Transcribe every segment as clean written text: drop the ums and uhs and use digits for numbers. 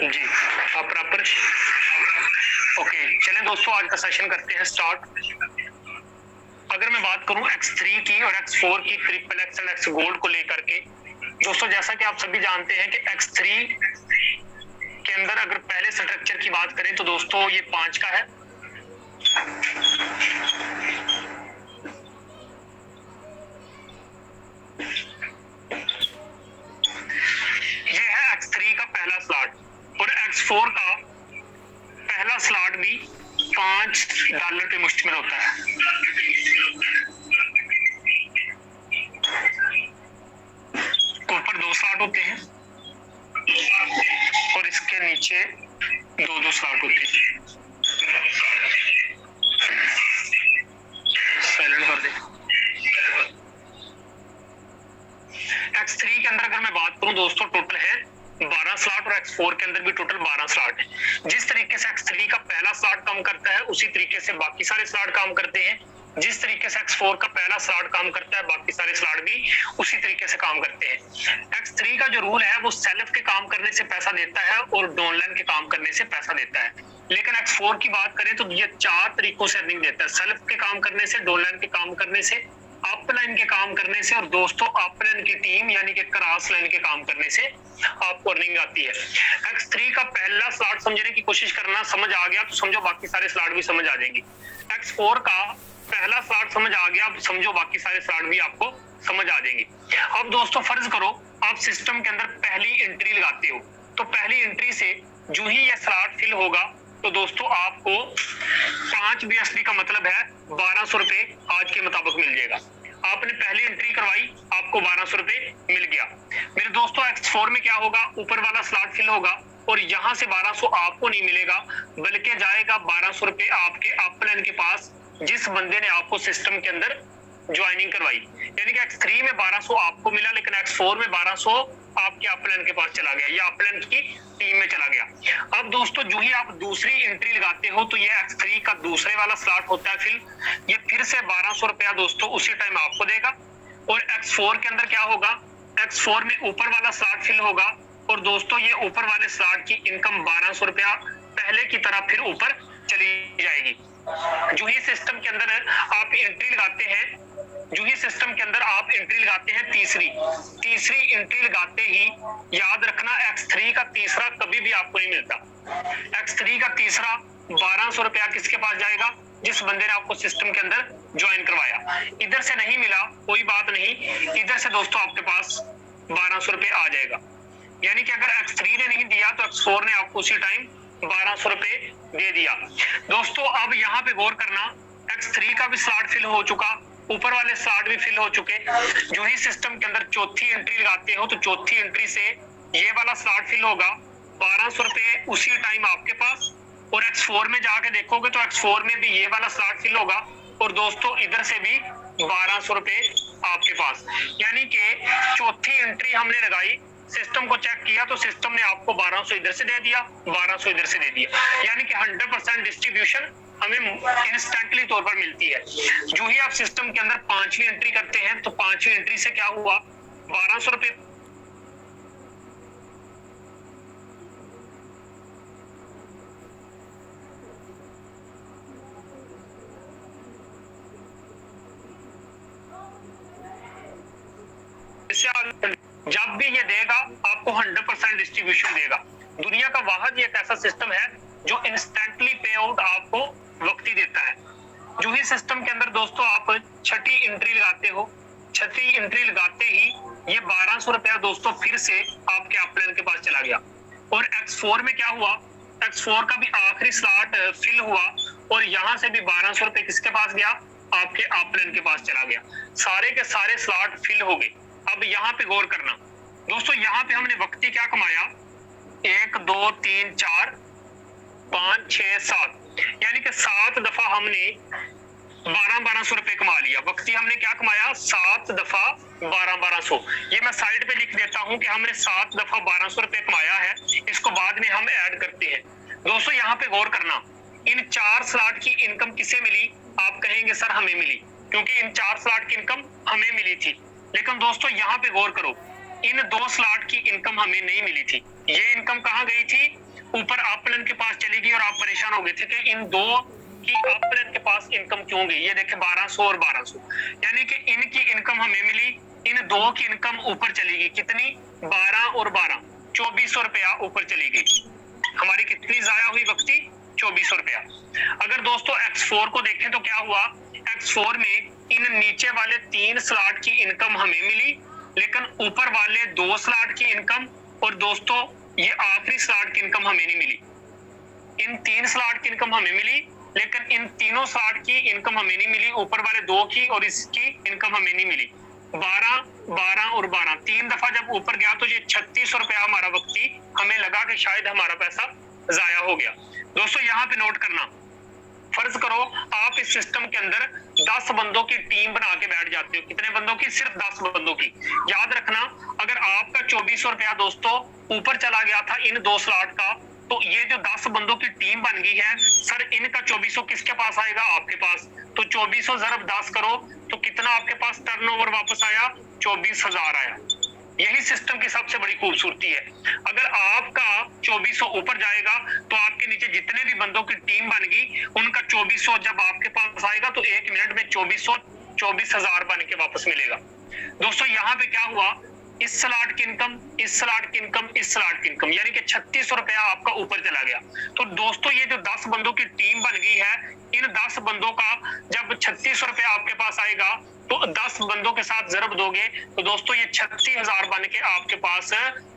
जी proper. Okay चलें दोस्तों, आज का सेशन करते हैं स्टार्ट। अगर मैं बात करूं X3 की और X4 की triple x and x gold को लेकर के, दोस्तों जैसा कि आप सभी जानते हैं कि X3 के अंदर अगर पहले स्ट्रक्चर की बात करें तो दोस्तों ये 5 का है। ये है X3 का पहला स्लॉट और X4 का पहला स्लॉट भी $5 पे मुश्तमिल होता है। ऊपर 2 स्लॉट होते हैं और इसके नीचे 2-2 स्लॉट होते हैं। साइलेंट कर दे। X3 के अंदर अगर मैं बात करूं दोस्तों, टोटल है 12 स्लॉट और X4 के अंदर भी टोटल 12 स्लॉट है। जिस तरीके से X3 का पहला स्लॉट काम करता है उसी तरीके से बाकी सारे स्लॉट काम करते हैं। जिस तरीके से X4 का पहला स्लॉट काम करता है बाकी सारे स्लॉट भी उसी तरीके से काम करते हैं। X3 का जो रूल है वो सेल्फ के काम करने से पैसा देता है और डाउनलाइन के काम करने से पैसा देता है। लेकिन X4 की बात करें तो ये 4 तरीकों से अर्निंग देता है। सेल्फ के काम करने से, डाउनलाइन के काम करने से, अपलाइन के काम करने से और दोस्तों अपलाइन की टीम यानी कि क्रॉस लाइन के काम करने से आपको अर्निंग आती है। X3 का पहला स्लॉट समझने की कोशिश करना, समझ आ गया तो समझो बाकी सारे स्लॉट भी समझ आ जाएंगे। X4 का पहला स्लॉट समझ आ गया, अब समझो बाकी सारे स्लॉट भी आपको समझ आ जाएंगे। अब दोस्तों फर्ज करो आप सिस्टम के अंदर पहली एंट्री लगाते हो, तो पहली एंट्री से जो ही यह स्लॉट फिल होगा तो दोस्तों आपको 5 BSD का मतलब है 1200 रुपए आज के मुताबिक मिल जाएगा। आपने पहली एंट्री करवाई, आपको 1200 रुपए मिल गया। मेरे दोस्तों X4 में क्या होगा, ऊपर वाला स्लॉट फिल होगा और यहाँ से 1200 आपको नहीं मिलेगा बल्कि जाएगा 1200 रुपए आपके अपलाइन के पास, जिस बंदे ने आपको सिस्टम के अंदर ज्वाइनिंग करवाई। यानी कि X3 में 1200 आपको मिला लेकिन X4 में 1200 आपके अपलाइन के पास चला गया या अपलाइन की टीम में चला गया। अब दोस्तों जो ही आप दूसरी एंट्री लगाते हो तो ये X3 का दूसरे वाला स्लॉट होता है ये फिर से 1200 रुपया दोस्तों उसी टाइम आपको देगा। और X4 के अंदर क्या होगा, X4 में ऊपर वाला स्लॉट फिल होगा और दोस्तों ये ऊपर वाले स्लॉट की इनकम 1200 रुपया पहले की तरह फिर ऊपर चली जाएगी। जो ही सिस्टम के अंदर आप एंट्री लगाते हैं, जो ही सिस्टम के अंदर आप एंट्री लगाते हैं तीसरी एंट्री लगाते ही याद रखना X3 का तीसरा कभी भी आपको नहीं मिलता। X3 का तीसरा 1200 रुपया किसके पास जाएगा, जिस बंदे ने आपको सिस्टम के अंदर ज्वाइन करवाया। इधर से नहीं मिला कोई बात नहीं, इधर से दोस्तों आपके पास 1200 रुपये आ जाएगा। यानी कि अगर X3 ने नहीं दिया तो X4 ने आपको उसी टाइम 1200 रुपये दे दिया। दोस्तों अब यहाँ पे गौर करना, X3 का भी स्लॉट फिल हो चुका, ऊपर वाले स्लॉट भी फिल हो चुके। जो ही सिस्टम के अंदर चौथी एंट्री लगाते हो तो चौथी एंट्री से ये वाला स्लॉट फिल होगा, 1200 रुपये उसी टाइम आपके पास। और X4 में जाके देखोगे तो X4 में भी ये वाला स्लॉट फिल होगा और दोस्तों इधर से भी 1200 रुपये आपके पास। यानी कि चौथी एंट्री हमने लगाई, सिस्टम को चेक किया तो सिस्टम ने आपको 1200 इधर से दे दिया, 1200 इधर से दे दिया। यानी कि 100% डिस्ट्रीब्यूशन हमें इंस्टेंटली तौर पर मिलती है। जो ही आप सिस्टम के अंदर 5वीं एंट्री करते हैं तो 5वीं एंट्री से क्या हुआ, 1200 रुपये जब भी ये देगा आपको 100% डिस्ट्रीब्यूशन देगा। दुनिया का वाहिद एक ऐसा सिस्टम है जो इंस्टेंटली पे आउट आपको वक्ती देता है। जो ही सिस्टम के अंदर दोस्तों आप छठी एंट्री लगाते हो, छठी एंट्री लगाते ही ये 1200 रुपया दोस्तों फिर से आपके अपलाइन के पास चला गया। और X4 में क्या हुआ, X4 का भी आखिरी स्लॉट फिल हुआ और यहाँ से भी 1200 रुपये किसके पास गया, आपके अपलाइन के पास चला गया। सारे के सारे स्लॉट फिल हो गए। अब यहाँ पे गौर करना दोस्तों, यहाँ पे हमने वक्ती क्या कमाया, 1 2 3 4 5 6 7, यानी कि 7 दफा हमने 1200 रुपए कमा लिया। वक्ती हमने क्या कमाया, 7 दफा 1200। ये मैं साइड पे लिख देता हूं कि हमने 7 दफा 1200 रुपए कमाया है, इसको बाद में हम ऐड करते हैं। दोस्तों यहाँ पे गौर करना, इन 4 स्लॉट की इनकम किसे मिली, आप कहेंगे सर हमें मिली, क्योंकि इन 4 स्लॉट की इनकम हमें मिली थी। लेकिन दोस्तों यहाँ पे गौर करो, इन 2 स्लॉट की इनकम हमें नहीं मिली थी। ये इनकम कहाँ गई थी, ऊपर आप प्लान के पास चली गई और आप परेशान हो गए थे कि इन दो की आप प्लान के पास इनकम क्यों गई। ये देखे 1200 और 1200, यानी कि इनकी इनकम हमें मिली, इन दो की इनकम ऊपर चली गई, कितनी 12 और 12 2400 रुपया ऊपर चली गई। हमारी कितनी जाया हुई वक्ती 2400 रुपया। अगर दोस्तों X4 को देखें तो क्या हुआ, X4 में इन नीचे वाले 3 स्लॉट की इनकम हमें मिली, लेकिन ऊपर वाले 2 स्लॉट की इनकम और दोस्तों ये आखिरी स्लॉट की इनकम हमें नहीं मिली। इन 3 स्लॉट की इनकम हमें मिली, लेकिन इन तीनों स्लॉट की इनकम हमें नहीं मिली, ऊपर वाले 2 की और इसकी इनकम हमें नहीं मिली। 12 12 और 12 3 दफा जब ऊपर गया तो ये 3600 रुपया हमारा वक्ती हमें लगा कि शायद हमारा पैसा जाया हो गया। दोस्तों यहाँ पे नोट करना, फर्ज करो आप इस सिस्टम के अंदर 10 बंदों की टीम बना के बैठ जाते हो। कितने बंदों की? सिर्फ 10 बंदों की। याद रखना, अगर आपका 2400 रुपया दोस्तों ऊपर चला गया था इन 2 स्लॉट का, तो ये जो 10 बंदों की टीम बन गई है, सर इनका 2400 किसके पास आएगा? आपके पास। तो 2400 ज़रब 10 करो तो कितना आपके पास टर्नओवर वापस आया? 24,000 आया। यही सिस्टम की सबसे बड़ी खूबसूरती है। अगर आपका 2400 ऊपर जाएगा तो आपके नीचे जितने भी बंदों की टीम बन गई उनका 2400 जब आपके पास आएगा तो 1 मिनट में 24,000 बन के वापस मिलेगा। दोस्तों यहाँ पे क्या हुआ, इस स्लॉट की इनकम, इस स्लॉट की इनकम, इस स्लॉट की इनकम, यानी कि 3600 रुपया आपका ऊपर चला गया। तो दोस्तों ये जो 10 बंदों की टीम बन गई है, इन 10 बंदों का जब 3600 रुपया आपके पास आएगा तो 10 बंदों के साथ जरब दोगे तो दोस्तों ये 36,000 बन के आपके पास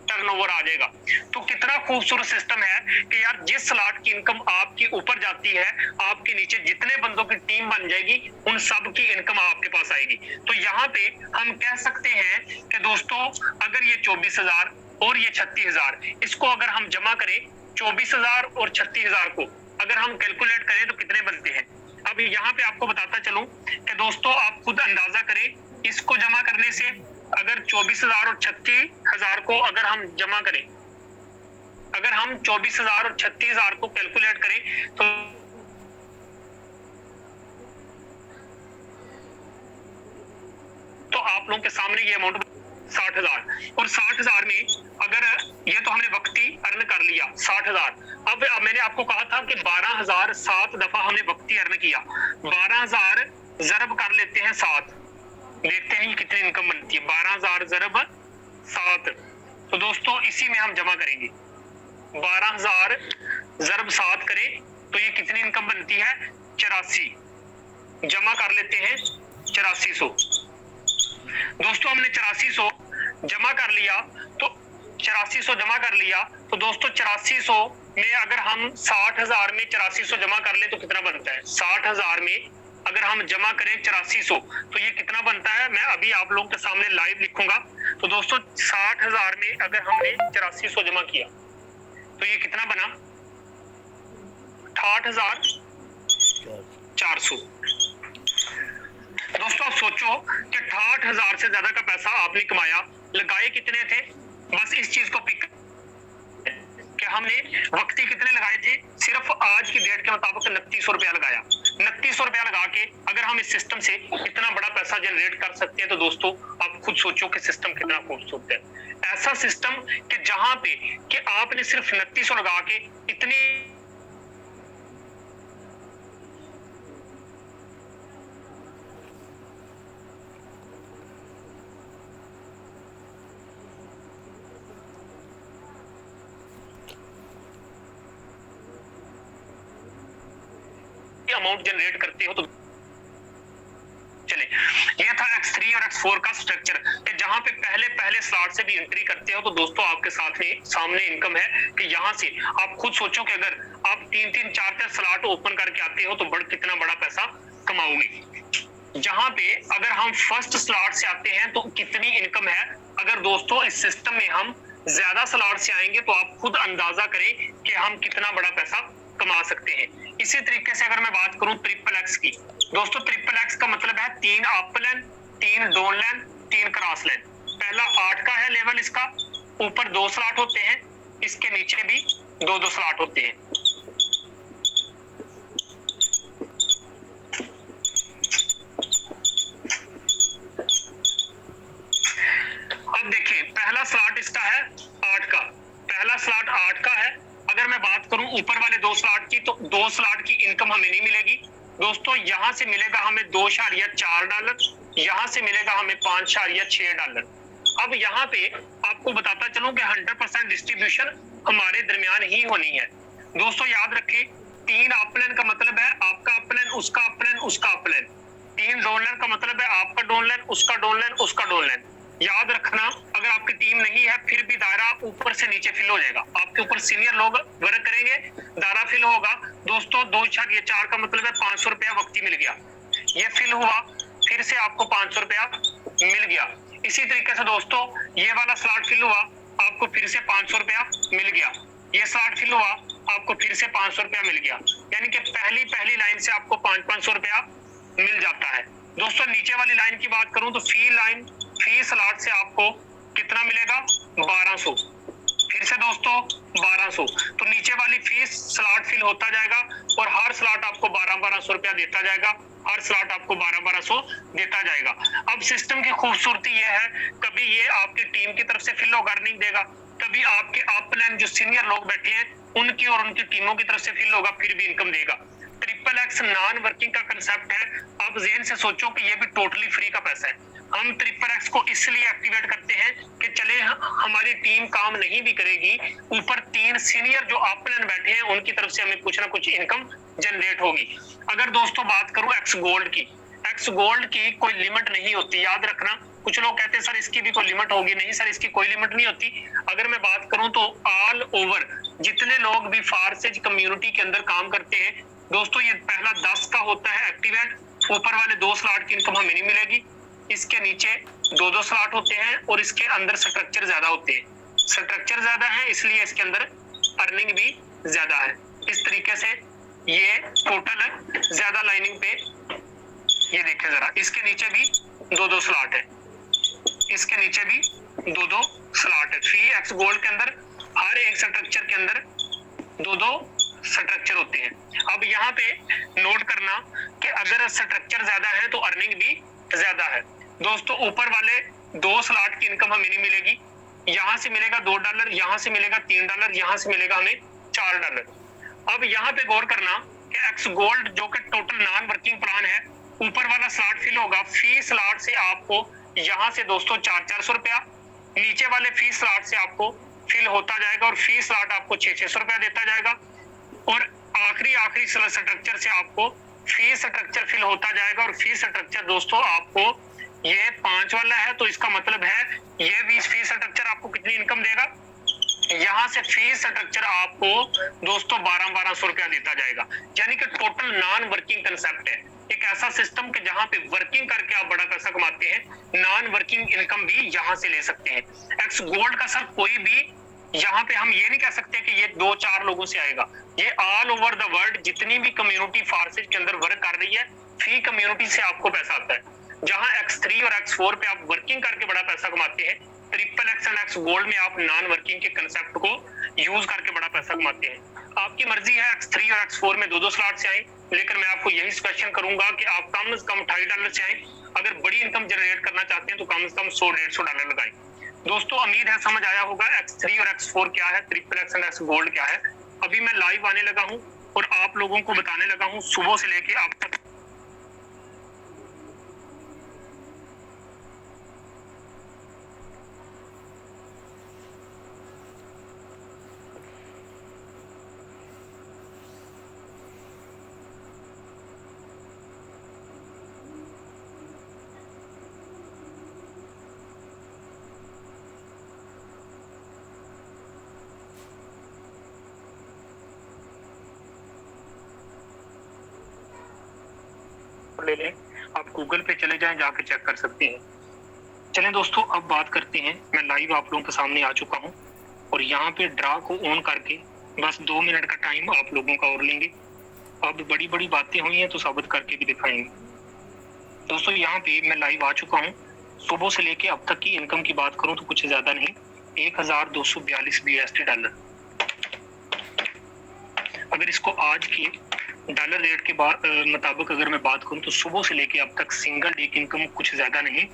टर्नओवर आ जाएगा। तो कितना खूबसूरत सिस्टम है कि यार जिस स्लॉट की इनकम आपकी ऊपर जाती है, आपके नीचे जितने बंदों की टीम बन जाएगी उन सब की इनकम आपके पास आएगी। तो यहाँ पे हम कह सकते हैं कि दोस्तों अगर ये 24,000 और ये 36,000, इसको अगर हम जमा करें, 24,000 और 36,000 को अगर हम कैलकुलेट करें तो कितने बनते हैं। अब यहाँ पे आपको बताता चलूं कि दोस्तों आप खुद अंदाजा करें, इसको जमा करने से अगर 24,000 और 36,000 को अगर हम जमा करें, अगर हम 24,000 और 36,000 को कैलकुलेट करें तो आप लोगों के सामने ये अमाउंट 60,000, और 60,000 में अगर ये तो हमने वक्ती अर्न कर लिया 60,000। अब मैंने आपको कहा था कि 12,000 7 दफा हमने वक्ती अर्न किया, 12,000 जरब कर लेते हैं 7, देखते हैं कितनी इनकम बनती है। 12,000 जरब 7, तो दोस्तों इसी में हम जमा करेंगे। 12,000 जरब 7 करें तो ये कितनी इनकम बनती है? 84। जमा कर लेते हैं 8400। दोस्तों हमने 8400 जमा कर लिया, तो 8400 जमा कर लिया तो दोस्तों 8400 में अगर हम 60,000 में 8400 जमा कर ले तो कितना बनता है? 60,000 में अगर हम जमा करें 8400 तो ये कितना बनता है? मैं अभी आप लोगों के सामने लाइव लिखूंगा। तो दोस्तों 60,000 में अगर हमने 8400 जमा किया तो ये कितना बना? 68,400। दोस्तों आप सोचो कि 68,000 से ज्यादा का पैसा आपने कमाया, लगाए कितने थे? बस इस चीज को पिक कि हमने वक्ती कितने लगाए थे? सिर्फ आज की डेट के मुताबिक 2900 रुपया लगाया। 2900 रुपया लगा के अगर हम इस सिस्टम से इतना बड़ा पैसा जनरेट कर सकते हैं तो दोस्तों आप खुद सोचो कि सिस्टम कितना खूबसूरत है। ऐसा सिस्टम कि जहां पे कि आपने सिर्फ 2900 लगा के इतनी अमाउंट जनरेट करते हो। तो चले, ये था X3 और X4 का स्ट्रक्चर कि जहां पे पहले स्लॉट से भी एंट्री करते हो तो दोस्तों आपके साथ में सामने इनकम है कि यहां से आप खुद सोचो कि अगर आप 3-3 4-4 स्लॉट ओपन करके आते हो तो कितना बड़ा पैसा कमाओगे। जहां पे अगर हम फर्स्ट स्लॉट से आते हैं तो कितनी इनकम है। अगर दोस्तों इस सिस्टम में हम ज्यादा स्लॉट से आएंगे तो आप खुद अंदाजा करें कि हम कितना बड़ा पैसा कमा सकते हैं। इसी तरीके से अगर मैं बात करूं ट्रिपल एक्स की, दोस्तों ट्रिपल एक्स का मतलब है 3 up line, 3 down line, 3 cross line. पहला 8 का है लेवल, इसका ऊपर 2 स्लॉट होते हैं, इसके नीचे भी 2-2 स्लॉट होते हैं। अब देखिए पहला स्लॉट इसका है 8 का, पहला स्लॉट 8 का है। अगर मैं बात करूं ऊपर वाले 2 स्लॉट की, तो 2 स्लॉट की इनकम हमें नहीं मिलेगी दोस्तों। यहाँ से मिलेगा हमें $2.4, यहाँ से मिलेगा हमें $5.6। अब यहाँ पे आपको बताता चलूं कि 100% डिस्ट्रीब्यूशन हमारे दरमियान ही होनी है दोस्तों। याद रखें, 3 अपलाइन का मतलब है आपका अपलाइन, उसका अपलाइन, उसका अपलाइन। 3 डाउनलाइन का मतलब है आपका डाउनलाइन, उसका डाउनलाइन, उसका डाउनलाइन। याद रखना, अगर आपकी टीम नहीं है फिर भी दायरा ऊपर से नीचे फिल हो जाएगा। आपके ऊपर सीनियर लोग वर्क करेंगे, दायरा फिल होगा दोस्तों। 2.4 का मतलब है 500 रुपया वक्ती मिल गया, ये फिल हुआ, फिर से आपको 500 रुपया मिल गया। इसी तरीके से दोस्तों ये वाला स्लॉट फिल हुआ, आपको फिर से 500 रुपया मिल गया। ये स्लॉट फिल हुआ, आपको फिर से 500 रुपया मिल गया। यानी कि पहली लाइन से आपको 500 रुपया मिल जाता है दोस्तों। नीचे वाली लाइन की बात करूं तो फी स्लॉट से आपको कितना मिलेगा? 1200। फिर से दोस्तों 1200। तो नीचे वाली फीस स्लॉट फिल होता जाएगा और हर स्लॉट आपको 1200 रुपया देता जाएगा, हर स्लॉट आपको 1200 देता जाएगा। अब सिस्टम की खूबसूरती यह है, कभी ये आपकी टीम की तरफ से फिल होगा अर्निंग देगा, कभी आपके अपलाइन जो सीनियर लोग बैठे हैं उनकी और उनकी टीमों की तरफ से फिल होगा, फिर भी इनकम देगा। XXX नॉन वर्किंग का कंसेप्ट है। आप ज़हन से सोचो कि ये भी टोटली फ्री का पैसा है। हम XXX को इसलिए एक्टिवेट करते हैं कि चले हमारी टीम काम नहीं भी करेगी, ऊपर 3 सीनियर जो अपलाइन बैठे हैं उनकी तरफ से हमें कुछ ना कुछ इनकम जनरेट होगी। अगर दोस्तों बात करूं एक्स गोल्ड की कोई लिमिट नहीं होती, याद रखना। कुछ लोग कहते हैं सर इसकी भी कोई लिमिट होगी, नहीं सर इसकी कोई लिमिट नहीं होती। अगर मैं बात करूं तो ऑल ओवर जितने लोग भी फारसेज कम्युनिटी के अंदर काम करते हैं दोस्तों, ये पहला 10 का होता है एक्टिवेट। ऊपर वाले 2 स्लॉट की इनकम हमें नहीं मिलेगी, इसके नीचे 2 स्लॉट होते हैं और इसके अंदर स्ट्रक्चर ज्यादा होते हैं। स्ट्रक्चर ज्यादा है इसलिए इसके अंदर अर्निंग भी ज्यादा है। इस तरीके से ये टोटल ज्यादा लाइनिंग पे, ये देखें जरा, इसके नीचे भी 2 स्लॉट है, इसके नीचे भी 2 स्लॉट है। 3x गोल्ड के अंदर हर एक स्ट्रक्चर के अंदर 2 स्ट्रक्चर होते हैं। अब यहाँ पे नोट करना कि अगर स्ट्रक्चर ज्यादा है तो अर्निंग भी ज्यादा है दोस्तों। ऊपर वाले 2 स्लॉट की इनकम हमें नहीं मिलेगी, यहाँ से मिलेगा $2, यहाँ से मिलेगा $3, यहाँ से मिलेगा हमें $4। अब यहाँ पे गौर करना कि एक्स गोल्ड जो कि टोटल नॉन वर्किंग प्लान है, ऊपर वाला स्लॉट फिल होगा, फी स्लॉट से आपको यहाँ से दोस्तों 400 रुपया, नीचे वाले फी स्लॉट से आपको फिल होता जाएगा और फी स्लॉट आपको 600 रुपया देता जाएगा और आखिरी स्ट्रक्चर से आपको फी स्ट्रक्चर फिल होता जाएगा। और फी स्ट्रक्चर दोस्तों आपको ये 5 वाला है, तो इसका मतलब है ये भी फी स्ट्रक्चर आपको कितनी इनकम देगा? यहाँ से फी स्ट्रक्चर आपको दोस्तों 1200 रुपया देता जाएगा। यानी कि टोटल नॉन वर्किंग कंसेप्ट है, एक ऐसा सिस्टम कि जहां पे वर्किंग करके आप बड़ा पैसा कमाते हैं, नॉन वर्किंग इनकम भी यहां से ले सकते हैं। एक्स गोल्ड का सर कोई भी, यहाँ पे हम ये नहीं कह सकते कि ये 2-4 लोगों से आएगा, ये ऑल ओवर द वर्ल्ड जितनी भी कम्युनिटी फारसेज के अंदर वर्क कर रही है, फी कम्युनिटी से आपको पैसा आता है। जहां X3 और X4 पे आप वर्किंग करके बड़ा पैसा कमाते हैं, XXX एंड एक्स गोल्ड में आप नॉन वर्किंग के कंसेप्ट को यूज करके बड़ा पैसा कमाते हैं। आपकी मर्जी है X3 और X4 में 2 स्लॉट से आए, लेकिन मैं आपको यही सजेशन करूंगा कि आप कम से कम $2.5 से आए। अगर बड़ी इनकम जनरेट करना चाहते हैं तो कम से कम $100-150 लगाएं। दोस्तों उम्मीद है समझ आया होगा X3 और X4 क्या है, XXX एंड एक्स गोल्ड क्या है। अभी मैं लाइव आने लगा हूं और आप लोगों को बताने लगा हूं सुबह से लेके अब तक। ले लें, आप गूगल पे चले जाएं, जाके चेक कर सकते हैं। चलें दोस्तों अब बात करते हैं, मैं लाइव आप लोगों के सामने आ चुका हूं और यहाँ पे ड्रा को ऑन करके बस 2 मिनट का टाइम आप लोगों का और लेंगे। अब बड़ी बड़ी बातें हुई हैं तो साबित करके भी दिखाएंगे। दोस्तों यहाँ पे मैं लाइव आ चुका हूँ। सुबह से लेके अब तक की इनकम की बात करूँ तो कुछ ज्यादा नहीं, 1242 USD। अगर इसको आज की डॉलर रेट के मुताबिक अगर मैं बात करूं तो सुबह से लेके अब तक सिंगल डे की इनकम कुछ ज्यादा नहीं,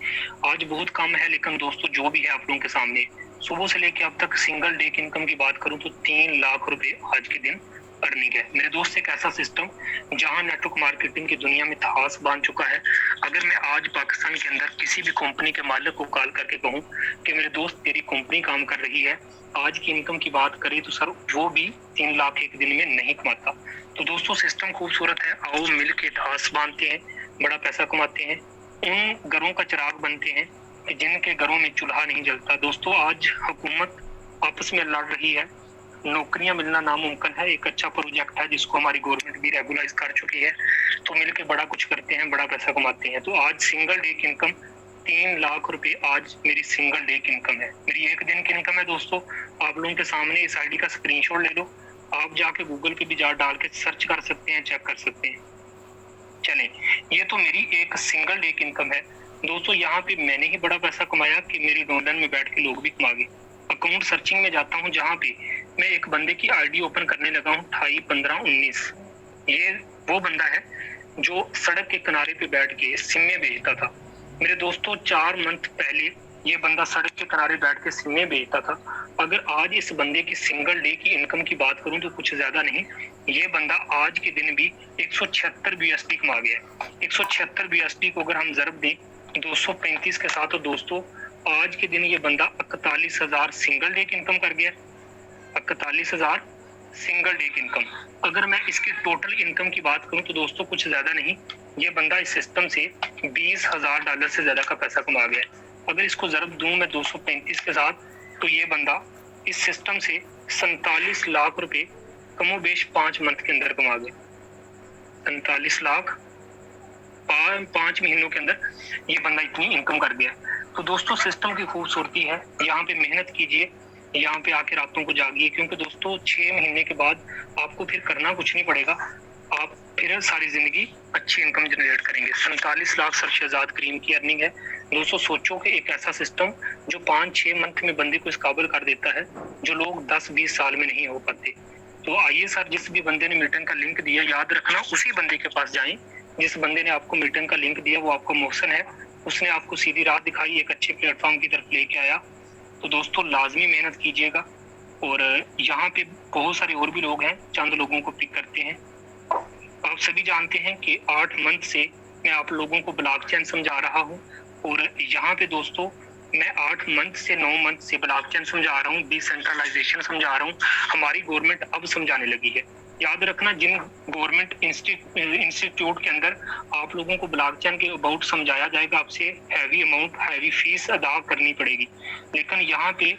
आज बहुत कम है, लेकिन दोस्तों जो भी है आप लोगों के सामने सुबह से लेके अब तक सिंगल डे की इनकम की बात करूं तो 3 लाख रुपए आज के दिन अर्निंग है। मेरे दोस्त एक ऐसा सिस्टम जहां नेटवर्क मार्केटिंग की दुनिया में इतिहास बांध चुका है। अगर मैं आज पाकिस्तान के अंदर किसी भी कंपनी के मालिक को कॉल करके कहूं कि मेरे दोस्त तेरी कंपनी काम कर रही है, आज की इनकम की बात करें तो सर वो भी 3 लाख एक दिन में नहीं कमाता। तो दोस्तों सिस्टम खूबसूरत है, आओ मिल के इतिहास बांधते हैं, बड़ा पैसा कमाते हैं, उन घरों का चिराग बनते हैं कि जिनके घरों में चूल्हा नहीं जलता। दोस्तों आज हुकूमत आपस में लड़ रही है, नौकरियां मिलना नामुमकिन है। एक अच्छा प्रोजेक्ट है जिसको हमारी गवर्नमेंट भी रेगुलाइज कर चुकी है, तो मिलके बड़ा कुछ करते हैं, बड़ा पैसा कमाते हैं। तो आज सिंगल डे की इनकम 3 लाख रुपए आज मेरी सिंगल डे की इनकम है, मेरी एक दिन की इनकम है। दोस्तों आप लोगों के सामने इस आईडी का स्क्रीनशॉट ले लो, आप जाके गूगल पे भी जा डाल के सर्च कर सकते हैं, चेक कर सकते हैं। चलें, ये तो मेरी एक सिंगल डे की इनकम है। दोस्तों यहाँ पे मैंने ही बड़ा पैसा कमाया कि मेरी लंदन में बैठ के लोग भी कमा गए। अकाउंट सर्चिंग में जाता हूँ जहाँ पे मैं एक बंदे की आईडी ओपन करने लगा हूँ 28, 15, 19। ये वो बंदा है जो सड़क के किनारे पे बैठ के सिम्मे बेचता था। मेरे दोस्तों 4 मंथ पहले ये बंदा सड़क के किनारे बैठ के सिम्मे बेचता था। अगर आज इस बंदे की सिंगल डे की इनकम की बात करूं तो कुछ ज्यादा नहीं, ये बंदा आज के दिन भी 176 BUSD कमा गया। 176 BUSD को अगर हम जरब दें 235 के साथ, तो दोस्तों आज के दिन ये बंदा 41,000 सिंगल डे की इनकम कर गया। 41,000 सिंगल डे की इनकम। अगर मैं इसकी टोटल इनकम की बात करूं तो दोस्तों कुछ ज्यादा नहीं, ये बंदा इस सिस्टम से $20,000 से ज्यादा का पैसा कमा गया। अगर इसको जरब दूं मैं 235 के साथ, तो ये बंदा इस सिस्टम से 47 लाख रुपए कमोबेश 5 मंथ के अंदर कमा गया। 47 लाख 5 महीनों के अंदर ये बंदा इतनी इनकम कर गया। तो दोस्तों सिस्टम की खूबसूरती है, यहाँ पे मेहनत कीजिए, यहाँ पे आके रातों को जागिए, क्योंकि दोस्तों 6 महीने के बाद आपको फिर करना कुछ नहीं पड़ेगा, आप फिर सारी जिंदगी अच्छी इनकम जनरेट करेंगे। 47 लाख सर शहजाद करीम की अर्निंग है। दोस्तों सोचो कि एक ऐसा सिस्टम जो 5-6 मंथ में बंदे को इस काबिल कर देता है जो लोग 10-20 साल में नहीं हो पाते। तो आइए सर, जिस भी बंदे ने मीटिंग का लिंक दिया, याद रखना उसी बंदे के पास जाएं जिस बंदे ने आपको मीटिंग का लिंक दिया। वो आपको मोहसन है, उसने आपको सीधी राह दिखाई, एक अच्छे प्लेटफॉर्म की तरफ लेके आया। तो दोस्तों लाजमी मेहनत कीजिएगा। और यहाँ पे बहुत सारे और भी लोग हैं, चंद लोगों को पिक करते हैं। आप सभी जानते हैं कि 8 मंथ से मैं आप लोगों को ब्लॉकचेन समझा रहा हूँ, और यहाँ पे दोस्तों मैं 8 मंथ से 9 मंथ से ब्लॉकचेन समझा रहा हूँ, डिसेंट्रलाइजेशन समझा रहा हूँ। हमारी गवर्नमेंट अब समझाने लगी है। याद रखना, जिन गवर्नमेंट इंस्टीट्यूट के अंदर आप लोगों को ब्लॉकचेन के अबाउट समझाया जाएगा, आपसे हैवी अमाउंट, हैवी फीस अदा करनी पड़ेगी, लेकिन यहाँ पे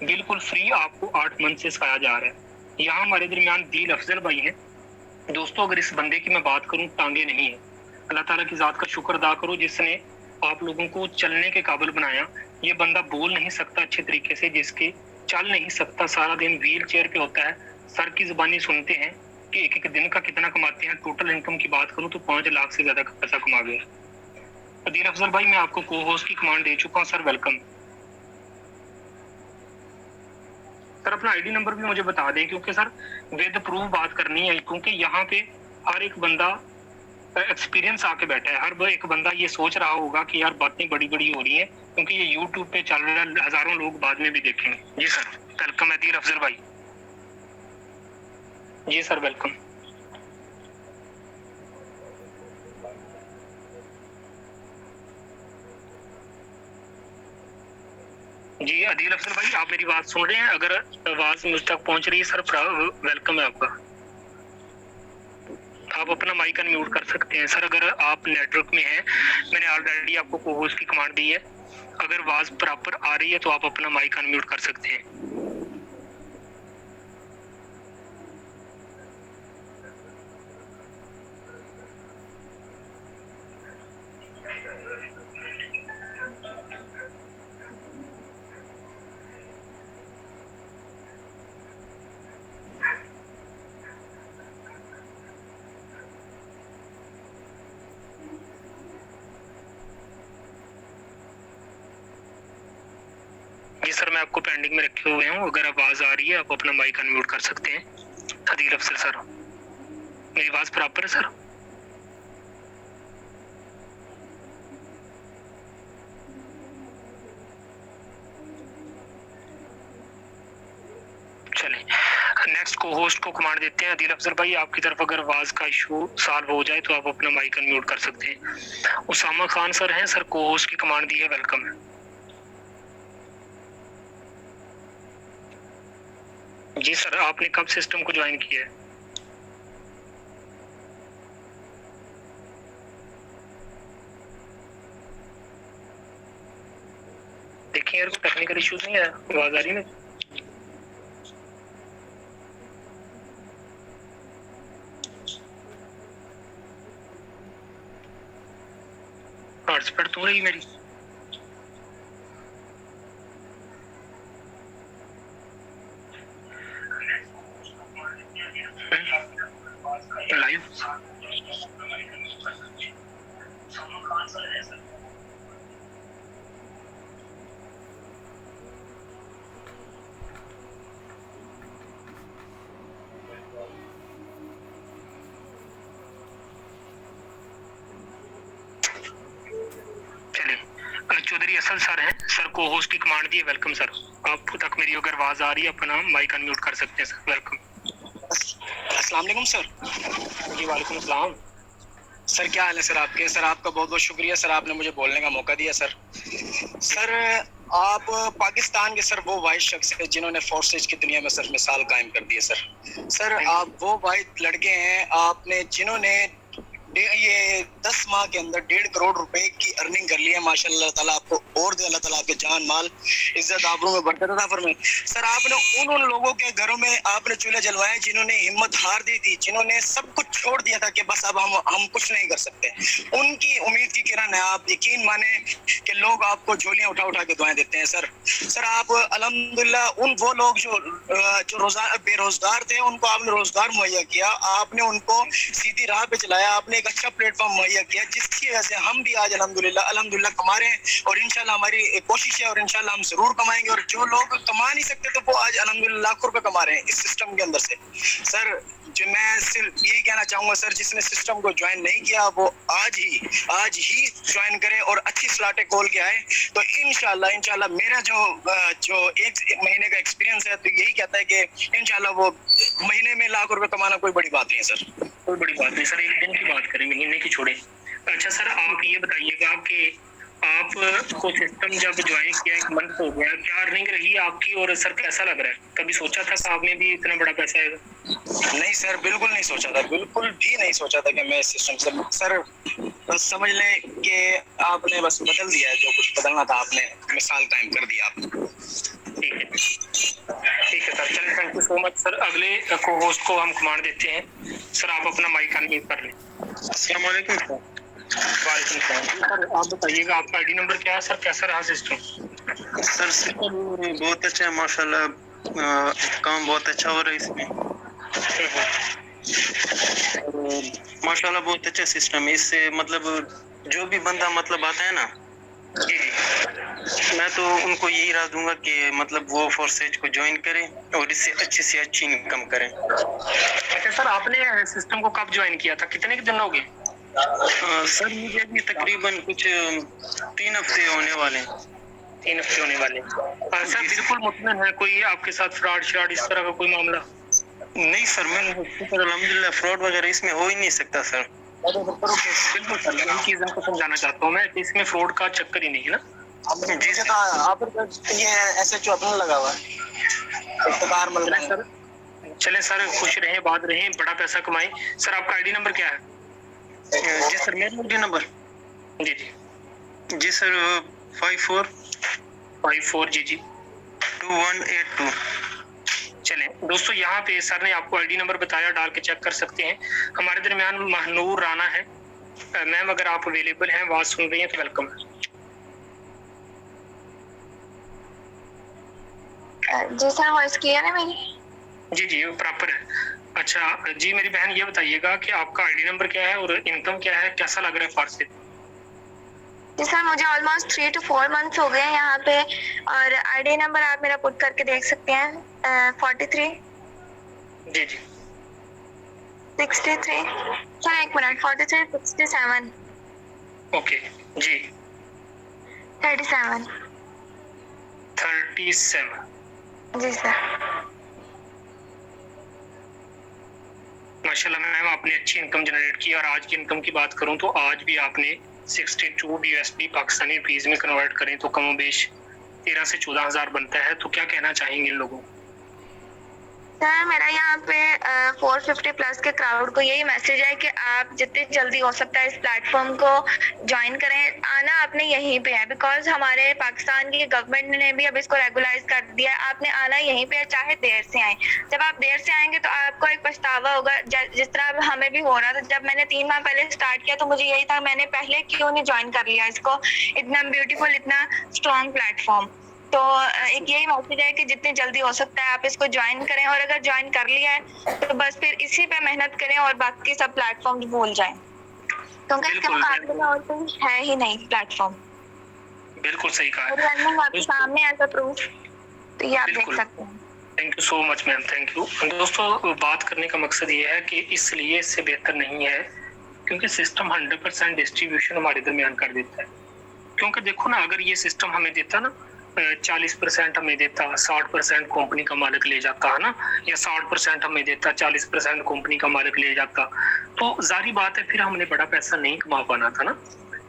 बिल्कुल फ्री आपको 8 मंथ से सिखाया जा रहा है। यहाँ हमारे दरमियान दिल अफजल भाई हैं। दोस्तों अगर इस बंदे की मैं बात करूं, टांगे नहीं है। अल्लाह ताला की जात का शुक्र अदा करो जिसने आप लोगों को चलने के काबिल बनाया। ये बंदा बोल नहीं सकता अच्छे तरीके से, जिसके चल नहीं सकता, सारा दिन व्हील चेयर पे होता है। सर की जुबानी सुनते हैं कि एक दिन का कितना कमाते हैं। टोटल इनकम की बात करूं तो 5 लाख से ज्यादा का पैसा कमा गया। अदील अफजल भाई, मैं आपको को होस्ट की कमांड दे चुका हूँ सर, वेलकम। सर अपना आईडी नंबर भी मुझे बता दें, क्योंकि सर विद प्रूफ बात करनी है, क्योंकि यहाँ पे हर एक बंदा एक्सपीरियंस आके बैठा है। हर एक बंदा ये सोच रहा होगा कि यार बातें बड़ी बड़ी हो रही हैं, क्योंकि ये यूट्यूब पे चल रहा है, हजारों लोग बाद में भी देखेंगे। जी सर वेलकम अदील अफजल भाई। जी सर वेलकम। जी अदील अफजल भाई, आप मेरी बात सुन रहे हैं? अगर आवाज मुझ तक पहुंच रही है सर, वेलकम है आपका। आप अपना माइक अनम्यूट कर सकते हैं सर, अगर आप नेटवर्क में हैं। मैंने ऑलरेडी आपको को होस्ट की कमांड दी है, अगर आवाज प्रॉपर आ रही है तो आप अपना माइक अनम्यूट कर सकते हैं। जी सर, मैं आपको पेंडिंग में रखे हुए हूँ, अगर आवाज आ रही है आप अपना माइक अनम्यूट कर सकते हैं। अदील अफजल सर, मेरी आवाज प्रॉपर है सर? चलें, नेक्स्ट को होस्ट को कमांड देते हैं। आदिल अफजल भाई, आपकी तरफ अगर आवाज़ का इशू सॉल्व हो जाए तो आप अपना माइक अनम्यूट कर सकते हैं। उसामा खान सर हैं, सर को होस्ट की कमांड दी है, वेलकम है जी। सर आपने कब सिस्टम को ज्वाइन किया है? देखिए यार, कोई टेक्निकल इश्यूज नहीं है, आवाज आ रही है? हॉटस्पॉट तो रही मेरी। लाइव चौधरी असल सर हैं, सर को होस्ट की कमांड दी है, वेलकम सर। आप तक मेरी अगर आवाज आ रही है, अपना माइक अनम्यूट कर सकते हैं सर, वेलकम। अस्सलाम वालेकुम सर। जी वालेकुम अस्सलाम। सर क्या हाल है सर आपके? सर आपका बहुत बहुत शुक्रिया सर, आपने मुझे बोलने का मौका दिया सर। सर आप पाकिस्तान के सर वो वाइट शख्स हैं जिन्होंने फोर्सेज की दुनिया में सर मिसाल कायम कर दी है सर। सर आप वो वाइट लड़के हैं आपने जिन्होंने ये 10 माह के अंदर 1.5 करोड़ रुपए की अर्निंग कर ली है। माशाल्लाह ताला आपको और दे, अल्लाह ताला आपके जान माल इज्जत आबरू में बरकत अता फरमाए। सर आपने उन लोगों के घरों में आपने चूल्हे जलवाए जिन्होंने हिम्मत हार दी थी, जिन्होंने सब कुछ छोड़ दिया था कि बस अब हम कुछ नहीं कर सकते। उनकी उम्मीद की किरण है। आप यकीन माने कि लोग आपको झोलियां उठा उठा के दुआएं देते हैं सर। सर आप अल्हम्दुलिल्लाह उन वो लोग जो रोजाना बेरोजगार थे उनको आपने रोजगार मुहैया किया, आपने उनको सीधी राह पे चलाया, आपने एक अच्छा प्लेटफॉर्म मुहैया किया जिसकी वजह से हम भी आज अल्हम्दुलिल्लाह कमा रहे हैं और इंशाल्लाह हमारी कोशिश है और इंशाल्लाह हम जरूर कमाएंगे। और जो लोग कमा नहीं सकते तो वो आज अल्हम्दुलिल्लाह लाखों रुपए कमा रहे हैं इस सिस्टम के अंदर से। सर जो मैं सिर्फ यही कहना चाहूंगा सर, जिसने सिस्टम को ज्वाइन नहीं किया वो आज ही ज्वाइन करे और अच्छी स्लॉटें खोल के आए तो इंशाल्लाह मेरा जो एक महीने का एक्सपीरियंस है तो यही कहता है कि इंशाल्लाह वो महीने में लाख रुपए कमाना कोई बड़ी बात नहीं है सर। कोई बड़ी बात नहीं सर, एक दिन की बात करें, महीने की छोड़े। अच्छा सर, आप ये बताइएगा कि आपको सिस्टम जब ज्वाइन किया, 1 मंथ हो गया, क्या अर्निंग रही आपकी और सर कैसा लग रहा है? कभी सोचा था साहब में भी इतना बड़ा पैसा आएगा? नहीं सर, बिल्कुल नहीं सोचा था, बिल्कुल भी नहीं सोचा था कि मैं इस सिस्टम से सर बस समझ लें कि आपने बस बदल दिया है, जो कुछ बदलना था आपने मिसाल कायम कर दिया आपने। ठीक है सर, चलिए thank you so much sir. अगले को होस्ट को हम कमांड देते हैं सर, आप अपना माइक अनम्यूट कर लें। अस्सलाम वालेकुम सर। वालेकुम सलाम सर, आप बताइएगा आपका आईडी नंबर क्या है सर, कैसा रहा सिस्टम? सर सिस्टम बहुत अच्छा है माशाल्लाह, काम बहुत अच्छा हो रहा है इसमें। माशाल्लाह बहुत अच्छा सिस्टम है। इससे मतलब जो भी बंदा मतलब आता है ना, मैं तो उनको यही राय दूंगा कि मतलब वो फोर्सेज को ज्वाइन करें और इससे अच्छी से अच्छी इनकम करें। अच्छा सर, आपने सिस्टम को कब ज्वाइन किया था, कितने के दिन हो गए? सर मुझे अभी तकरीबन कुछ 3 हफ्ते होने वाले हैं। 3 हफ्ते होने वाले। सर बिल्कुल मुतमईन है, कोई आपके साथ फ्रॉड इस तरह का कोई मामला? नहीं सर, मैं अल्हम्दुलिल्लाह फ्रॉड वगैरह इसमें हो ही नहीं सकता सर। बिल्कुल सर, यही चीज आपको समझाना चाहता हूँ मैं, इसमें फ्रॉड का चक्कर ही नहीं है ना। जी सर, आप ये SHO अपना लगा हुआ है सर। चले सर, खुश रहें, बात रहें, बड़ा पैसा कमाएं। सर आपका आईडी नंबर क्या है? जी सर, मेरा आईडी नंबर जी सर 54 जी 2182। चलें दोस्तों, यहाँ पे सर ने आपको आईडी नंबर बताया, डाल के चेक कर सकते हैं। हमारे दरमियान महनूर राना है। मैम अगर आप अवेलेबल हैं, आवाज सुन रही हैं तो वेलकम है। जी सर, वॉइस क्लियर है मेरी? जी प्रॉपर है। अच्छा जी, मेरी बहन ये बताइएगा कि आपका आईडी नंबर क्या है और इनकम क्या है, कैसा लग रहा है फार से? जी सर, मुझे ऑलमोस्ट 3 to 4 मंथ्स हो गए हैं यहाँ पे और आईडी नंबर आप मेरा पुट करके देख सकते हैं 43 जी 63 सर, 1 मिनट, 43 67 ओके जी 37 37 जी सर। माशाल्लाह मैम, आपने अच्छी इनकम जनरेट की। और आज की इनकम की बात करूं तो आज भी आपने 62 USD पाकिस्तानी रुपीस में कन्वर्ट करें तो कमोबेश 13 से 14 हज़ार बनता है। तो क्या कहना चाहेंगे इन लोगों को? सर मेरा यहाँ पे 450 प्लस के क्राउड को यही मैसेज है कि आप जितनी जल्दी हो सकता है इस प्लेटफॉर्म को ज्वाइन करें। आना आपने यहीं पे है, बिकॉज हमारे पाकिस्तान की गवर्नमेंट ने भी अब इसको रेगुलाइज कर दिया है। आपने आना यहीं पे है, चाहे देर से आए। जब आप देर से आएंगे तो आपको एक पछतावा होगा, जिस तरह अब हमें भी हो रहा था। जब मैंने 3 माह पहले स्टार्ट किया तो मुझे यही था, मैंने पहले क्यों नहीं ज्वाइन कर लिया इसको, इतना ब्यूटीफुल, इतना स्ट्रॉन्ग प्लेटफॉर्म। तो एक यही मैसेज है कि जितनी जल्दी हो सकता है आप इसको ज्वाइन करें, और अगर ज्वाइन कर लिया है तो बस फिर इसी पे मेहनत करें और बाकी सब प्लेटफॉर्म्स भूल जाएं, क्योंकि इसके मुकाबले में और कोई है ही नहीं प्लेटफॉर्म। बिल्कुल सही कहा है। रनिंग आपके सामने एज अ प्रूफ, तो ये आप देख बिल्कुल। सकते हैं। Thank you so much ma'am, thank you. दोस्तों, बात करने का मकसद ये है कि इसलिए इससे बेहतर नहीं है क्योंकि सिस्टम 100% डिस्ट्रीब्यूशन हमारे दरमियान कर देता है। क्योंकि देखो ना, अगर ये सिस्टम हमें देता ना 40% हमें देता, 60% कंपनी का मालिक ले जाता है ना, या 60% हमें देता, 40% कंपनी का मालिक ले जाता, तो जारी बात है फिर हमने बड़ा पैसा नहीं कमा पाना था ना,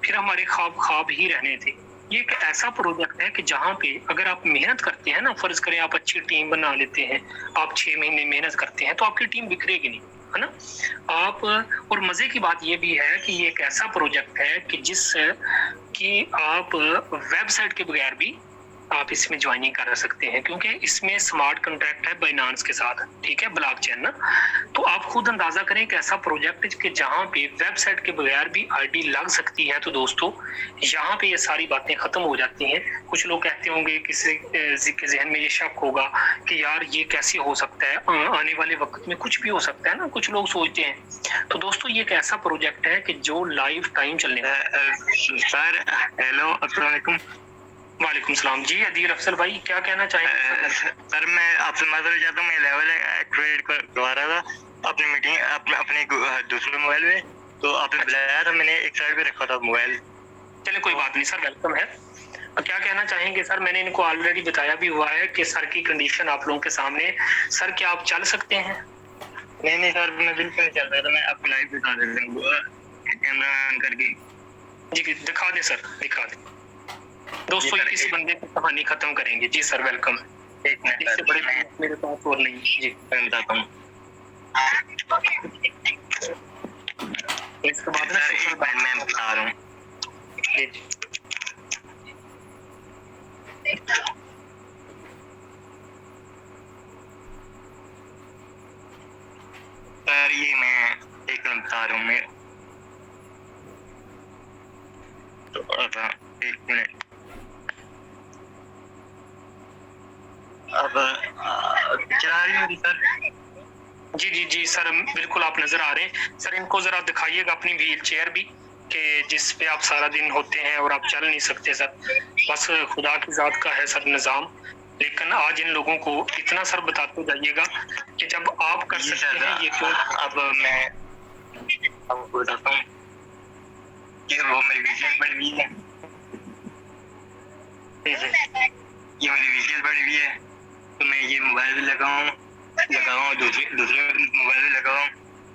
फिर हमारे ख्वाब ही रहने थे। ये एक ऐसा प्रोजेक्ट है कि जहाँ पे अगर आप मेहनत करते हैं ना, फर्ज करें आप अच्छी टीम बना लेते हैं, आप 6 महीने मेहनत करते हैं तो आपकी टीम बिखरेगी नहीं, है ना आप। और मजे की बात ये भी है कि ये एक ऐसा प्रोजेक्ट है कि जिस कि आप वेबसाइट के बगैर भी आप इसमें ज्वाइनिंग कर सकते हैं, क्योंकि इसमें स्मार्ट कॉन्ट्रैक्ट है बाइनांस के साथ, ठीक है, ब्लॉकचेन ना। तो आप खुद अंदाजा करें कि ऐसा प्रोजेक्ट कि जहां पे वेबसाइट के बगैर भी आईडी लग सकती है। तो दोस्तों, यहाँ पे ये सारी बातें खत्म हो जाती हैं। कुछ लोग कहते होंगे, किसी के जहन में ये शक होगा कि यार ये कैसे हो सकता है, आने वाले वक्त में कुछ भी हो सकता है ना, कुछ लोग सोचते हैं। तो दोस्तों, ये एक ऐसा प्रोजेक्ट है कि जो लाइफ टाइम चलने सर हेलो, अस्सलाम वालेकुम। वालेकुम सलाम जी। अदील अफसल भाई, क्या कहना चाहेंगे? सर मैं आपसे माजूर चाहता हूँ, मैं लेवल एक्टिवेट करवा रहा था अपनी मीटिंग अपने दूसरे मोबाइल में, तो आपने बुलाया था, मैंने एक साइड पे रखा था मोबाइल। चले कोई बात नहीं सर, वेलकम है। क्या कहना चाहेंगे सर? मैंने इनको ऑलरेडी बताया भी हुआ है कि सर की कंडीशन आप लोगों के सामने। सर क्या आप चल सकते हैं? नहीं सर, मैं बिल्कुल चल रहा था, मैं आपको लाइव दिखा देता हूँ कैमरा ऑन करके। जी दिखा दे सर, दिखा दे। दोस्तों, इस बंदे की कहानी खत्म करेंगे। जी सर, वेलकम। एक मिनट, इससे बड़े मेरे पास और नहीं। जी मैं बताता हूँ। इसके बाद मैं बता रहा हूँ। सर ये मैं एक मिनट बता रहा हूँ, मैं थोड़ा सा, एक मिनट। अब चला रही होगी सर? जी सर, बिल्कुल आप नजर आ रहे हैं। सर इनको जरा दिखाइएगा अपनी व्हील चेयर भी, कि जिस पे आप सारा दिन होते हैं और आप चल नहीं सकते सर। बस खुदा की जात का है सर निज़ाम। लेकिन आज इन लोगों को इतना सर बताते जाइएगा कि जब आप कर सकते हैं ये क्यों। अब मैं आपको बताता हूँ कि वो मेरी विशेष बड़ी हुई है, ये मेरी विशेष बड़ी हुई है, तो मैं ये मोबाइल भी लगाऊं दूसरे मोबाइल भी लगाऊं,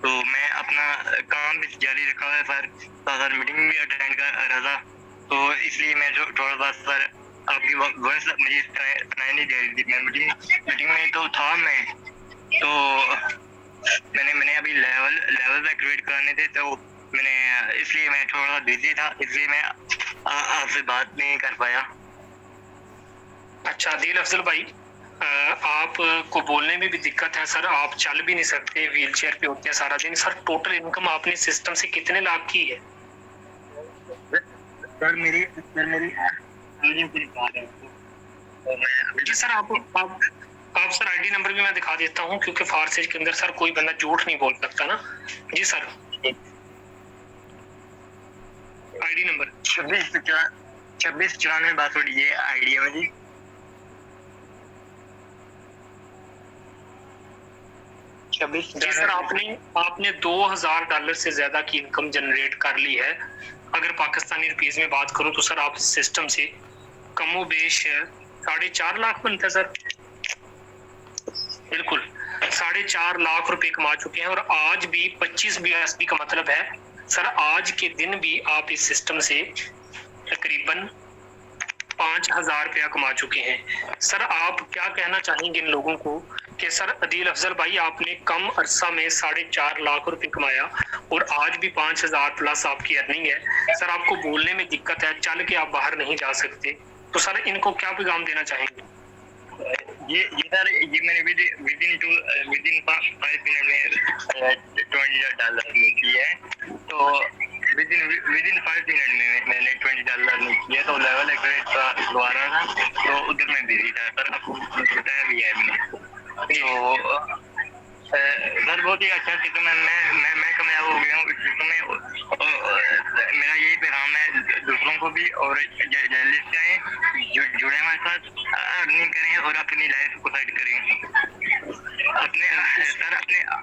तो मैं अपना काम भी जारी रखा हुआ है सर मीटिंग भी अटेंड कर रहा था, तो इसलिए मैं जो थोड़ा सा सर आपकी वॉइस मुझे सुनाई नहीं दे रही थी। मैं मीटिंग में तो था मैं, तो मैंने अभी लेवल एक्टिवेट कराने थे, तो मैंने इसलिए मैं थोड़ा बिजी था, इसलिए मैं आपसे बात नहीं कर पाया। अच्छा दिल अफजल भाई, आपको बोलने में भी दिक्कत है सर, आप चल भी नहीं सकते, व्हील चेयर पे होते हैं सारा दिन। सर टोटल इनकम आपने सिस्टम से कितने लाख की है? सर मेरी जी सर, आप सर आईडी नंबर भी मैं दिखा देता हूँ, क्योंकि फारसेज के अंदर सर कोई बंदा झूठ नहीं बोल सकता ना। जी सर, आईडी नंबर 2694 पासवर्ड ये आईडी है मेरी। जी सर, आपने $2000 से ज्यादा की इनकम जनरेट कर ली है। अगर पाकिस्तानी रुपीस में बात करूं तो सर आप सिस्टम से कमोबेश 4.5 लाख बनता है सर। बिल्कुल 4.5 लाख रुपए कमा चुके हैं और आज भी 25 BSB का मतलब है सर आज के दिन भी आप इस सिस्टम से तकरीबन 5,000 रुपया कमा चुके हैं। सर आप क्या कहना चाहेंगे इन लोगों को कि सर अदील अफजल भाई आपने कम अरसा में 4.5 लाख रुपए कमाया और आज भी 5,000 प्लस आपकी अर्निंग है। सर आपको बोलने में दिक्कत है, चल के आप बाहर नहीं जा सकते, तो सर इनको क्या पैगाम देना चाहेंगे? ये सर ये मैंने विद इन 5 मिनट में $20 की है। तो विद इन 5 मिनट में मैंने $20 किया। तो लेवल एग्रेड का करवा रहा था तो उधर में बिजी था सर, आपको बताया भी है मैंने। तो सर बहुत ही अच्छा सिस्टम है, मैं कामयाब हो गया हूँ इस सिस्टम में। मेरा यही पैगाम है दूसरों को भी, और जर्नलिस्ट चाहे जुड़े हमारे साथ, अर्निंग करें और अपनी लाइफ को सेट करें,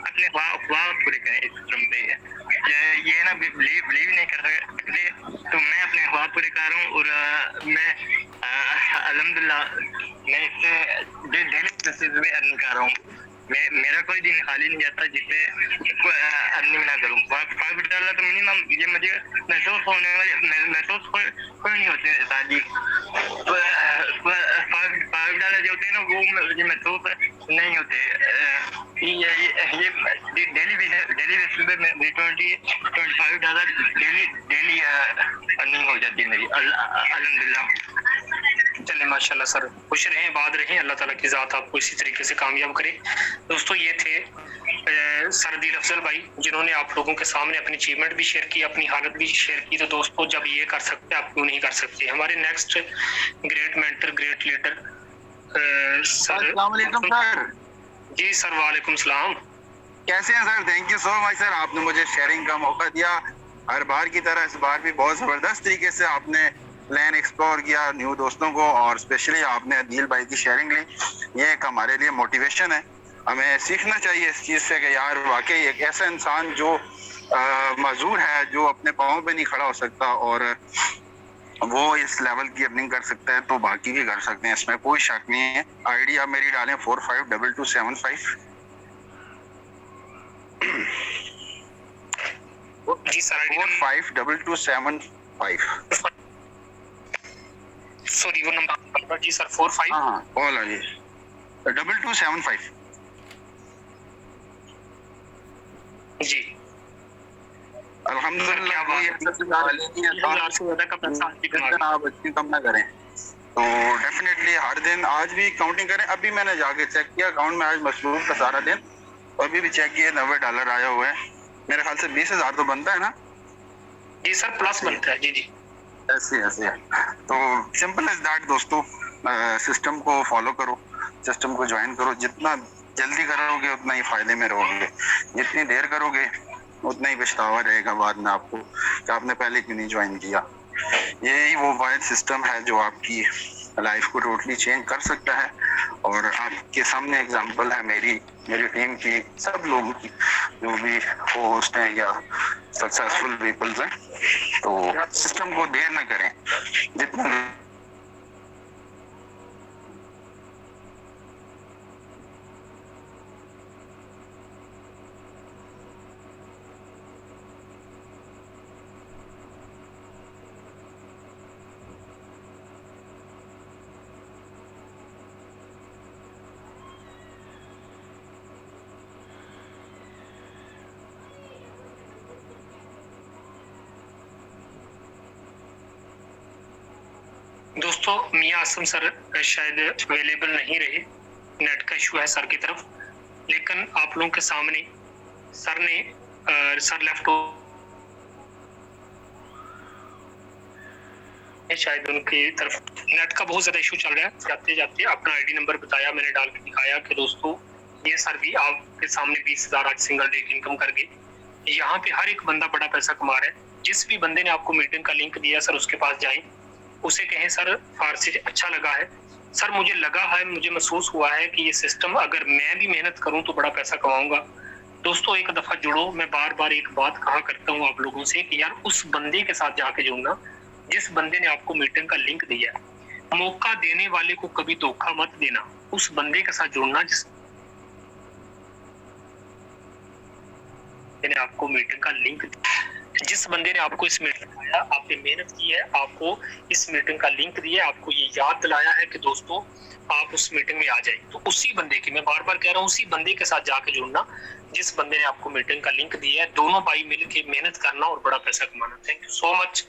अपने ख्वाब पूरे करें इस सिस्टम पे। ये ना बिलीव नहीं कर सकते, तो मैं अपने ख्वाब पूरे कर रहा हूँ और मैं अल्हम्दुलिल्लाह मैं इससे डेली बेसिस पे अर्निंग कर रहा हूँ। मेरा कोई दिन खाली नहीं जाता जिससे अर्निंग ना करूँ। $5 तो मिनिमम ये मुझे महसूस होने वाले महसूस कोई नहीं होते शादी। $5 जो होते हैं ना वो मुझे महसूस नहीं होते। ये डेली बेसिस पे मैं $25 डेली अर्निंग हो जाती है मेरी अल्हम्दुलिल्लाह। चले माशाल्लाह सर, खुश रहें, बात रहें, अल्लाह ताला की ज़ात आपको इसी तरीके से कामयाब करे। दोस्तों ये थे सर अदील अफजल भाई जिन्होंने आप लोगों के सामने अपनी अचीवमेंट भी शेयर की, अपनी हालत भी शेयर की। तो दोस्तों जब ये कर सकते आप क्यों नहीं कर सकते? हमारे next great mentor great leader sir. अस्सलाम वालेकुम सर। जी सर, वालेकुम सलाम। कैसे हैं sir? Thank you so much sir, आपने मुझे शेयरिंग का मौका दिया। हर बार की तरह इस बार भी बहुत ज़बरदस्त तरीके से आपने प्लान एक्सप्लोर किया न्यू दोस्तों को, और स्पेशली आपने अदील भाई की शेयरिंग ली। ये एक हमारे लिए मोटिवेशन है, हमें सीखना चाहिए इस चीज़ से कि यार वाकई एक ऐसा इंसान जो मजबूर है, जो अपने पाँव पे नहीं खड़ा हो सकता और वो इस लेवल की अर्निंग कर सकता है, तो बाकी भी कर सकते हैं, इसमें कोई शक नहीं है। आईडी आप मेरी डालें 452275। जी सर, आईडी 452275। सॉरी वो नंबर जी सर 45। हाँ बोला जी 2275 जी। अल्हम्दुलिल्लाह क्या ये आप अच्छी कम ना करें, तो डेफिनेटली हर दिन आज भी काउंटिंग करें। अभी मैंने जाके चेक किया अकाउंट में, आज मशरूफ का सारा दिन, अभी भी चेक किया $90 आया हुआ है। मेरे ख्याल से 20,000 तो बनता है ना? जी सर प्लस बनता है। जी जी ऐसे तो सिंपल इज दैट दोस्तों, सिस्टम को फॉलो करो, सिस्टम को ज्वाइन करो। जितना जल्दी करोगे उतना ही फायदे में रहोगे, जितनी देर करोगे उतना ही पछतावा रहेगा बाद में आपको कि आपने पहले क्यों नहीं ज्वाइन किया। यही वो वाइड सिस्टम है जो आपकी लाइफ को टोटली चेंज कर सकता है। और आपके सामने एग्जांपल है मेरी टीम की, सब लोगों की, जो भी होस्ट हैं या सक्सेसफुल पीपल्स हैं। तो सिस्टम को देर न करें, जितना दोस्तों मियां आसम सर शायद अवेलेबल नहीं रहे, नेट का इशू है सर की तरफ, लेकिन आप लोगों के सामने सर ने सर लेफ्ट शायद उनकी तरफ नेट का बहुत ज्यादा इशू चल रहा है। जाते जाते अपना आईडी नंबर बताया, मैंने डाल के दिखाया कि दोस्तों ये सर भी आपके सामने 20,000 आज सिंगल डे की इनकम कर गए। यहाँ पे हर एक बंदा बड़ा पैसा कमा रहा है। जिस भी बंदे ने आपको मीटिंग का लिंक दिया सर उसके पास जाएं, उसे कहें सर फारसी अच्छा लगा है, सर मुझे लगा है, मुझे महसूस हुआ है कि ये सिस्टम अगर मैं भी मेहनत करूं तो बड़ा पैसा कमाऊंगा। दोस्तों एक दफा जुड़ो। मैं बार बार एक बात कहा करता हूं आप लोगों से कि यार उस बंदे के साथ जाके जुड़ना जिस बंदे ने आपको मीटिंग का लिंक दिया है। मौका देने वाले को कभी धोखा मत देना, उस बंदे के साथ जुड़ना जिस बंदे ने आपको मीटिंग का लिंक, जिस बंदे ने आपको इस मीटिंग में आया, आपने मेहनत की है, आपको इस मीटिंग का लिंक दिया है, आपको ये याद दिलाया है कि दोस्तों आप उस मीटिंग में आ जाए, तो उसी बंदे की, मैं बार बार कह रहा हूँ, उसी बंदे के साथ जाके जुड़ना जिस बंदे ने आपको मीटिंग का लिंक दिया है। दोनों भाई मिल के मेहनत करना और बड़ा पैसा कमाना। Thank you so much.